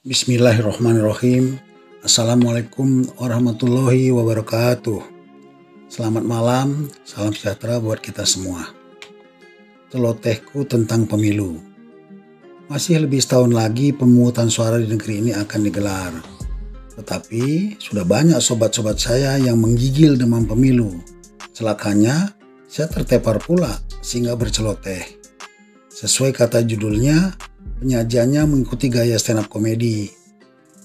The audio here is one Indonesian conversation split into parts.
Bismillahirrahmanirrahim. Assalamualaikum warahmatullahi wabarakatuh. Selamat malam, salam sejahtera buat kita semua. Celotehku tentang pemilu. Masih lebih setahun lagi pemungutan suara di negeri ini akan digelar. Tetapi sudah banyak sobat-sobat saya yang menggigil demam pemilu. Celakanya, saya tertepar pula sehingga berceloteh. Sesuai kata judulnya, penyajiannya mengikuti gaya stand up komedi.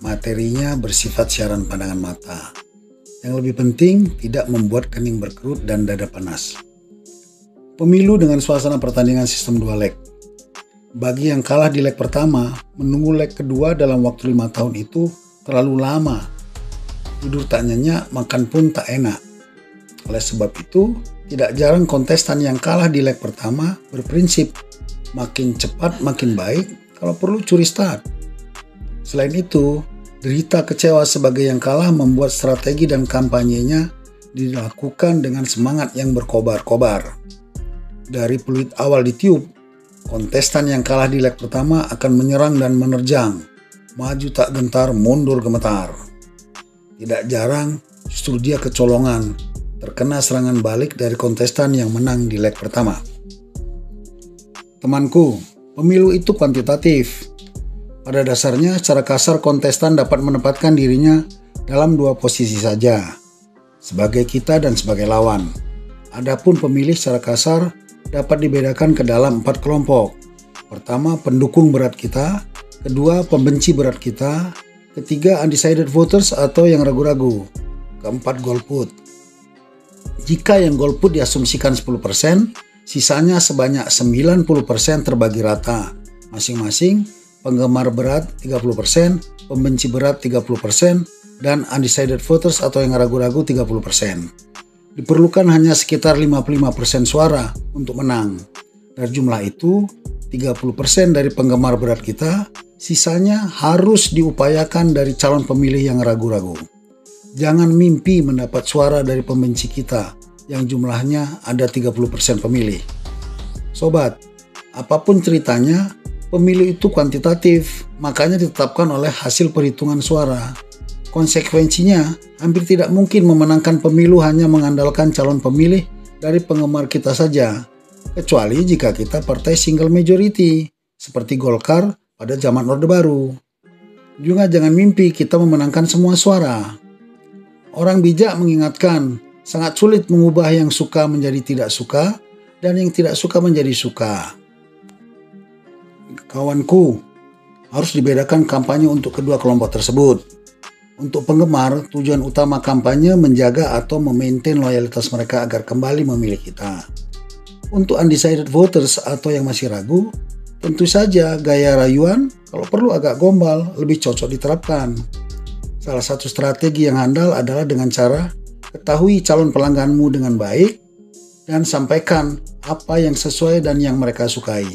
Materinya bersifat siaran pandangan mata. Yang lebih penting, tidak membuat kening berkerut dan dada panas. Pemilu dengan suasana pertandingan sistem 2 leg. Bagi yang kalah di leg pertama, menunggu leg kedua dalam waktu 5 tahun itu terlalu lama. Tidur tak nyenyak, makan pun tak enak. Oleh sebab itu, tidak jarang kontestan yang kalah di leg pertama berprinsip makin cepat makin baik, kalau perlu curi start. Selain itu, derita kecewa sebagai yang kalah membuat strategi dan kampanyenya dilakukan dengan semangat yang berkobar-kobar. Dari peluit awal ditiup, kontestan yang kalah di leg pertama akan menyerang dan menerjang, maju tak gentar, mundur gemetar. Tidak jarang, justru dia kecolongan, terkena serangan balik dari kontestan yang menang di leg pertama. Temanku, pemilu itu kuantitatif. Pada dasarnya, secara kasar kontestan dapat menempatkan dirinya dalam 2 posisi saja, sebagai kita dan sebagai lawan. Adapun pemilih secara kasar dapat dibedakan ke dalam 4 kelompok. Pertama, pendukung berat kita. Kedua, pembenci berat kita. Ketiga, undecided voters atau yang ragu-ragu. Keempat, golput. Jika yang golput diasumsikan 10%, sisanya sebanyak 90% terbagi rata. Masing-masing penggemar berat 30%, pembenci berat 30%, dan undecided voters atau yang ragu-ragu 30%. Diperlukan hanya sekitar 55% suara untuk menang. Dari jumlah itu, 30% dari penggemar berat kita, sisanya harus diupayakan dari calon pemilih yang ragu-ragu. Jangan mimpi mendapat suara dari pembenci kita yang jumlahnya ada 30% pemilih. Sobat, apapun ceritanya, pemilu itu kuantitatif, makanya ditetapkan oleh hasil perhitungan suara. Konsekuensinya, hampir tidak mungkin memenangkan pemilu hanya mengandalkan calon pemilih dari penggemar kita saja, kecuali jika kita partai single majority, seperti Golkar pada zaman Orde Baru. Juga jangan mimpi kita memenangkan semua suara. Orang bijak mengingatkan, sangat sulit mengubah yang suka menjadi tidak suka dan yang tidak suka menjadi suka. Kawanku, harus dibedakan kampanye untuk kedua kelompok tersebut. Untuk penggemar, tujuan utama kampanye menjaga atau memaintain loyalitas mereka agar kembali memilih kita. Untuk undecided voters atau yang masih ragu, tentu saja gaya rayuan, kalau perlu agak gombal, lebih cocok diterapkan. Salah satu strategi yang handal adalah dengan cara ketahui calon pelangganmu dengan baik dan sampaikan apa yang sesuai dan yang mereka sukai.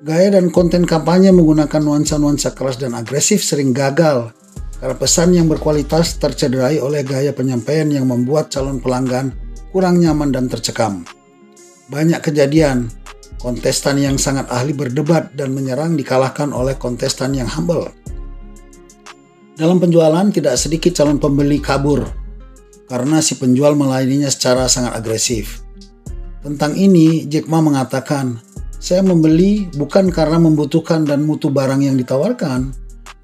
Gaya dan konten kampanye menggunakan nuansa-nuansa keras dan agresif sering gagal karena pesan yang berkualitas tercederai oleh gaya penyampaian yang membuat calon pelanggan kurang nyaman dan tercekam. Banyak kejadian, kontestan yang sangat ahli berdebat dan menyerang dikalahkan oleh kontestan yang humble. Dalam penjualan tidak sedikit calon pembeli kabur karena si penjual melayaninya secara sangat agresif. Tentang ini, Jack Ma mengatakan, "Saya membeli bukan karena membutuhkan dan mutu barang yang ditawarkan,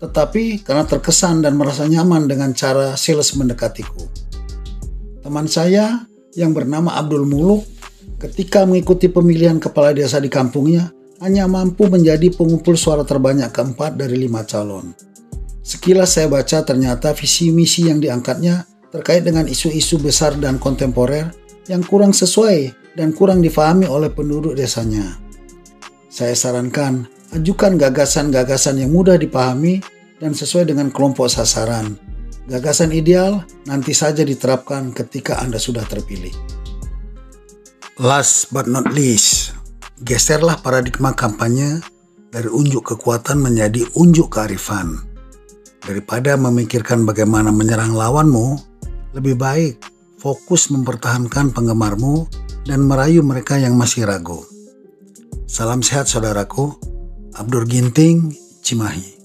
tetapi karena terkesan dan merasa nyaman dengan cara sales mendekatiku." Teman saya yang bernama Abdul Muluk ketika mengikuti pemilihan kepala desa di kampungnya hanya mampu menjadi pengumpul suara terbanyak keempat dari 5 calon. Sekilas saya baca ternyata visi misi yang diangkatnya terkait dengan isu-isu besar dan kontemporer yang kurang sesuai dan kurang difahami oleh penduduk desanya. Saya sarankan, ajukan gagasan-gagasan yang mudah dipahami dan sesuai dengan kelompok sasaran. Gagasan ideal nanti saja diterapkan ketika Anda sudah terpilih. Last but not least, geserlah paradigma kampanye dari unjuk kekuatan menjadi unjuk kearifan. Daripada memikirkan bagaimana menyerang lawanmu, lebih baik fokus mempertahankan penggemarmu dan merayu mereka yang masih ragu. Salam sehat saudaraku, Abdur Ginting, Cimahi.